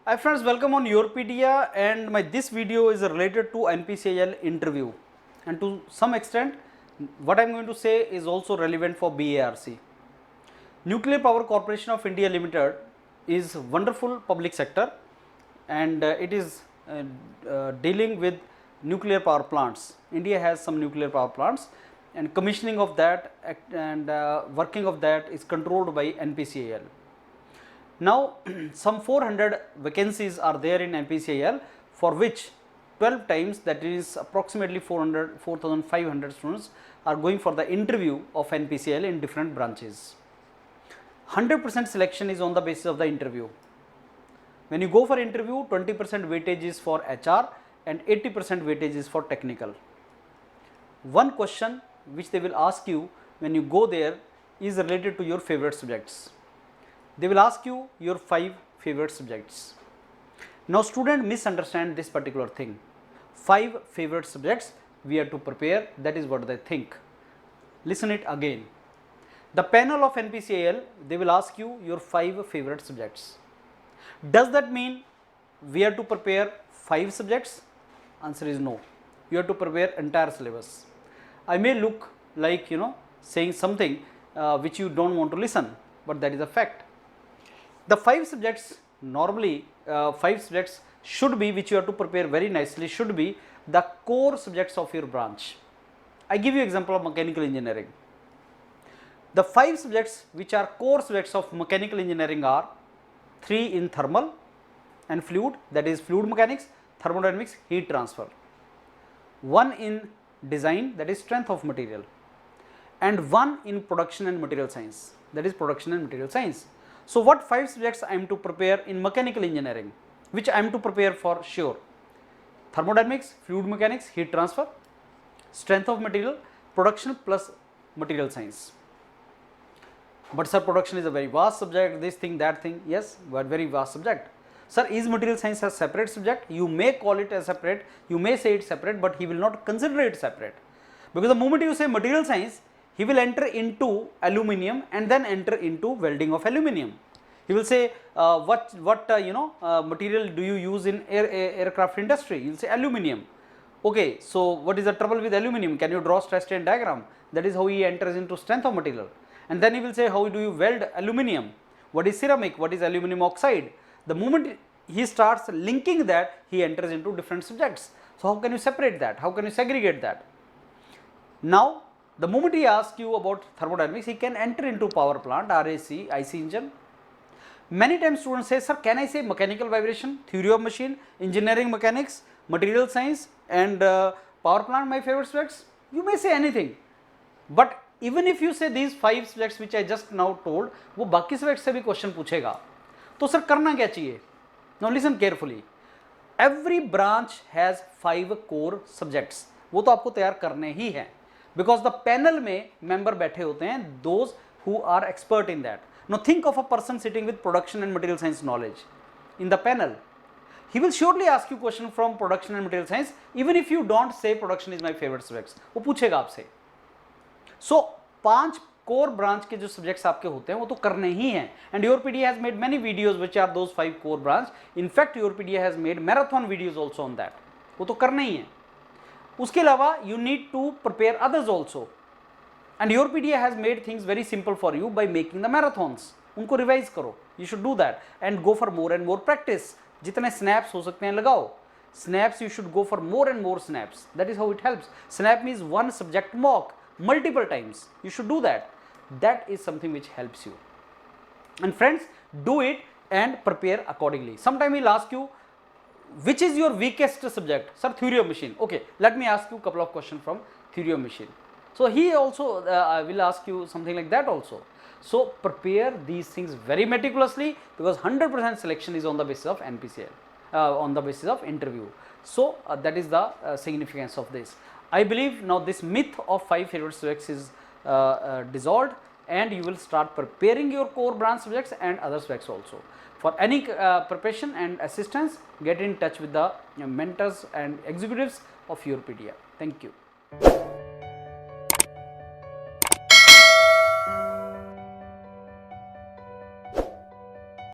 Hi friends, welcome on Yourpedia, and this video is related to NPCIL interview, and to some extent what I am going to say is also relevant for BARC. Nuclear Power Corporation of India Limited is wonderful public sector, and it is dealing with nuclear power plants. India has some nuclear power plants, and commissioning of that and working of that is controlled by NPCIL. Now some 400 vacancies are there in NPCIL, for which 12 times, that is approximately 4,500 students are going for the interview of NPCIL in different branches. 100% selection is on the basis of the interview. When you go for interview, 20% weightage is for HR and 80% weightage is for technical. One question which they will ask you when you go there is related to your favorite subjects. They will ask you your 5 favorite subjects. Now student misunderstand this particular thing. 5 favorite subjects we have to prepare, that is what they think. Listen it again. The panel of NPCIL, they will ask you your 5 favorite subjects. Does that mean we have to prepare 5 subjects? Answer is no. You have to prepare entire syllabus. I may look like saying something which you don't want to listen, but that is a fact. The 5 subjects, normally 5 subjects should be, which you have to prepare very nicely, should be the core subjects of your branch. I give you example of mechanical engineering. The 5 subjects which are core subjects of mechanical engineering are 3 in thermal and fluid, that is fluid mechanics, thermodynamics, heat transfer. 1 in design, that is strength of material, and 1 in production and material science, that is production and material science. So what 5 subjects I am to prepare in mechanical engineering, which I am to prepare for sure? Thermodynamics, fluid mechanics, heat transfer, strength of material, production plus material science. But sir, production is a very vast subject, this thing, that thing. Yes, but very vast subject. Sir, is material science a separate subject? You may call it as separate, you may say it separate, but he will not consider it separate. Because the moment you say material science, he will enter into aluminium and then enter into welding of aluminium. He will say what material do you use in aircraft industry? You will say aluminium. Okay, so what is the trouble with aluminium? Can you draw stress strain diagram? That is how he enters into strength of material. And then he will say, how do you weld aluminium? What is ceramic? What is aluminium oxide? The moment he starts linking that, he enters into different subjects. So how can you separate that? How can you segregate that? Now the moment he asks you about thermodynamics, he can enter into power plant, RAC, IC engine. Many times students say, sir, can I say mechanical vibration, theory of machine, engineering mechanics, material science and power plant my favorite subjects? You may say anything. But even if you say these 5 subjects which I just now told, वो बाकी subjects से भी question पूछेगा. तो sir करना क्या चाहिए? Now listen carefully. Every branch has 5 core subjects. वो तो आपको तैयार करने ही हैं. Because the panel में member बैठे होते हैं, those who are expert in that. Now think of a person sitting with production and material science knowledge in the panel. He will surely ask you question from production and material science, even if you don't say production is my favorite subjects. वो पूछेगा आपसे. So 5 core branch के जो subjects आपके होते हैं वो तो करने ही हैं. And Yourpedia has made many videos which are those 5 core branch. In fact, Yourpedia has made marathon videos also on that. वो तो करने ही हैं. उसके अलावा you need to prepare others also, and Yourpedia has made things very simple for you by making the marathons. उनको revise करो, you should do that and go for more and more practice. जितने snaps हो सकते हैं लगाओ. Snaps you should go for more and more snaps. That is how it helps. Snap means one subject mock multiple times. You should do that. That is something which helps you. And friends, do it and prepare accordingly. Sometime he'll ask you, which is your weakest subject? Sir, theory of machine. Okay, let me ask you a couple of questions from theory of machine. So he also will ask you something like that also. So prepare these things very meticulously, because 100% selection is on the basis of NPCIL, on the basis of interview. So that is the significance of this. I believe now this myth of 5 favorite subjects is dissolved, and you will start preparing your core branch subjects and other subjects also. For any preparation and assistance, get in touch with the mentors and executives of Yourpedia. Thank you.